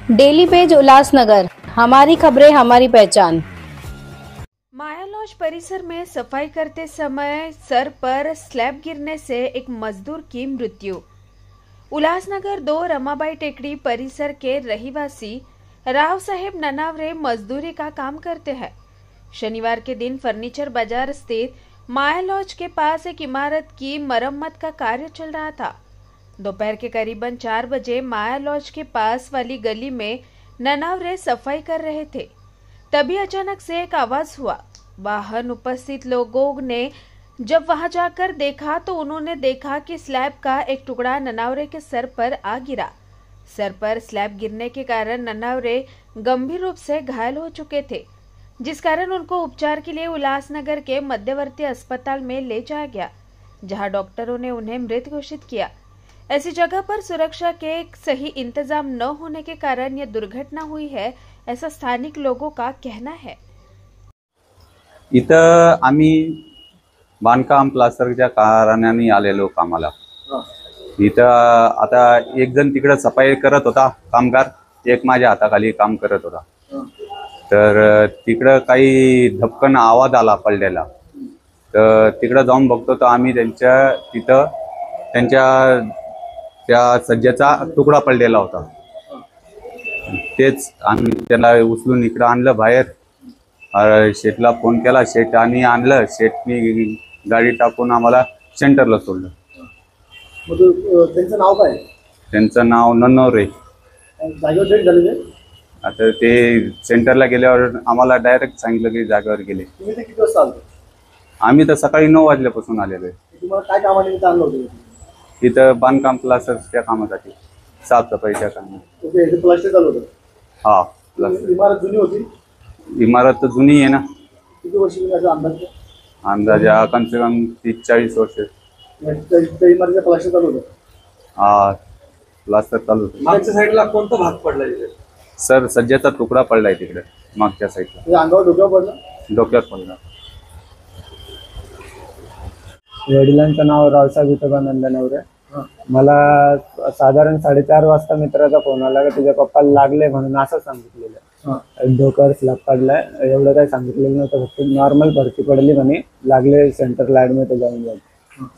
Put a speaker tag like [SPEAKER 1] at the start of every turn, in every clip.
[SPEAKER 1] Daily page Ulhasnagar, हमारी खबरें हमारी पहचान।
[SPEAKER 2] माया लॉज परिसर में सफाई करते समय सर पर स्लैब गिरने से एक मजदूर की मृत्यु। उल्लासनगर 2 रमाबाई टेकड़ी परिसर के रहिवासी राव साहेब ननावरे मजदूरी का काम करते हैं। शनिवार के दिन फर्नीचर बाजार स्थित माया लॉज के पास एक इमारत की मरम्मत का कार्य चल रहा था। दोपहर के करीबन 4 बजे माया लॉज के पास वाली गली में ननावरे सफाई कर रहे थे। तभी अचानक से एक आवाज हुआ। वाहन उपस्थित लोगों ने जब वहां जाकर देखा तो उन्होंने देखा कि स्लैब का एक टुकड़ा ननावरे के सर पर आ गिरा। सर पर स्लैब गिरने के कारण ननावरे गंभीर रूप से घायल हो चुके थे, जिस कारण उनको उपचार के लिए उल्लासनगर के मध्यवर्ती अस्पताल में ले जाया गया, जहां डॉक्टरों ने उन्हें मृत घोषित किया। ऐसी जगह पर सुरक्षा के सही इंतजाम न होने के कारण यह दुर्घटना हुई है, ऐसा स्थानिक लोगों का कहना है।
[SPEAKER 3] इथं आम्ही बांधकाम प्लास्टरच्या कारणाने आलेलो कामाला। इथं आता एक जण तिकडे सफाई करत होता कामगार, एक माझ्या हाताखाली काम करत होता। तर तिकडं काही धपकन आवाज आला पडलेला, तर तिकडं जाऊन बघतो तर आम्ही त्यांच्या त्या सज्जेचा तुकडा पडलेला होता। तेच आम्ही त्याला उचलून इकडं आणलं बाहेर। शेठला फोन केला, शेठ आणि आणलं। शेठनी गाडी टाकून आम्हाला सेंटरला सोडलं।
[SPEAKER 4] त्यांचं नाव काय?
[SPEAKER 3] त्यांचं नाव नन्नवरे।
[SPEAKER 4] जागेवर डेथ झालेले?
[SPEAKER 3] आता ते सेंटरला गेल्यावर आम्हाला डायरेक्ट सांगितलं की जागेवर गेले।
[SPEAKER 4] तुम्ही ते किती वाजता आले?
[SPEAKER 3] आम्ही तर सकाळी 9 वाजल्यापासून आलेलो आहे।
[SPEAKER 4] तुम्हाला काय कामानिमित्त आणलं होतं?
[SPEAKER 3] इथं बांधकाम प्लास्टरच्या कामासाठी, साफसफाईच्या कामासाठी।
[SPEAKER 4] ओके, हे प्लास्टर चालू होतं?
[SPEAKER 3] हा, प्लास्टर।
[SPEAKER 4] इमारत जुनी होती?
[SPEAKER 3] इमारत तर जुनी आहे ना।
[SPEAKER 4] किती वर्ष जुनी अंदाज?
[SPEAKER 3] अंदाजा कम से कम 30-40 वर्ष।
[SPEAKER 4] त्या इमारतीचं प्लास्टर चालू होतं?
[SPEAKER 3] हा, प्लास्टर चालू होतं।
[SPEAKER 4] मागच्या साईडला कोणता भाग पडला?
[SPEAKER 3] सर, सज्जाचा तुकडा पडलाय तिकडे मागच्या साईडला।
[SPEAKER 4] अंगावर डोक्यावर पडला?
[SPEAKER 3] डोक्यावर पडला।
[SPEAKER 5] वडिलांचं नाव रावसाहेब विठोबा नंदनवरे। मला साधारण 4:30 वाजता मित्राचा फोन आला की तुझ्या पप्पाला लागले म्हणून असं सांगितलेलं। डोक्यावर स्लॅब पडलाय, एवढं काही सांगितलेलं नव्हतं, फक्त नॉर्मल भरती पडली म्हणे, लागले सेंटरला ऍडमिट जाऊन जाईल।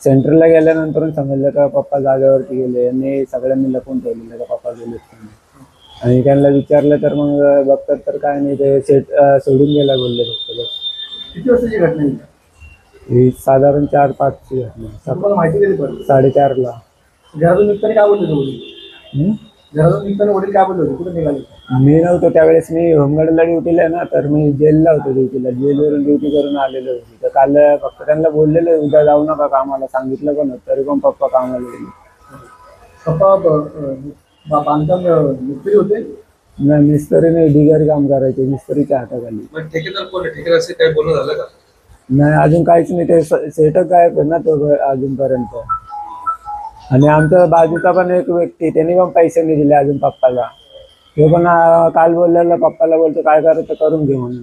[SPEAKER 5] सेंटरला गेल्यानंतर समजलं का पप्पा जागेवरती गेले, यांनी सगळ्यांनी लपून ठेवलेलं का पप्पा गेले। आणि त्यांना विचारलं तर मग बघतात तर काय नाही, ते सोडून गेला बोलले फक्त।
[SPEAKER 4] किती वाजताची घटना आहे
[SPEAKER 5] ही? साधारण 4-5ची घटना।
[SPEAKER 4] तुम्हाला माहिती कधी पडली?
[SPEAKER 5] 4:30ला।
[SPEAKER 4] घरातून निघताना काय बोलले वडील? घरातून निघताना वडील काय बोलले होते? कुठे निघाले?
[SPEAKER 5] मी नव्हतो त्यावेळेस, मी होमगार्डला ड्युटीला आहे ना, तर मी जेलला होतो ड्युटीला। जेलवरून ड्युटी करून आलेलो होतो, तर काल फक्त त्यांना बोललेलं उद्या जाऊ नका कामाला, सांगितलं पण होतं, तरी पण पप्पा कामाला गेले।
[SPEAKER 4] पप्पा बांधकाम मिस्त्री होते?
[SPEAKER 5] नाही, मिस्त्री नाही, बिगर काम करायचे, मिस्त्रीच्या हाताखाली।
[SPEAKER 4] ठेकेदार कोण? ठेकेदार काही बोलणं झालं का?
[SPEAKER 5] नाही, अजून काहीच नाही, ते सेटच गायब आहे ना तो अजूनपर्यंत। आणि आमच्या बाजूचा पण एक व्यक्ती, त्यांनी पण पैसे नाही दिले अजून पप्पाला। तो पण काल बोललेला पप्पाला, बोलतो काय करायचं करून घे म्हणून।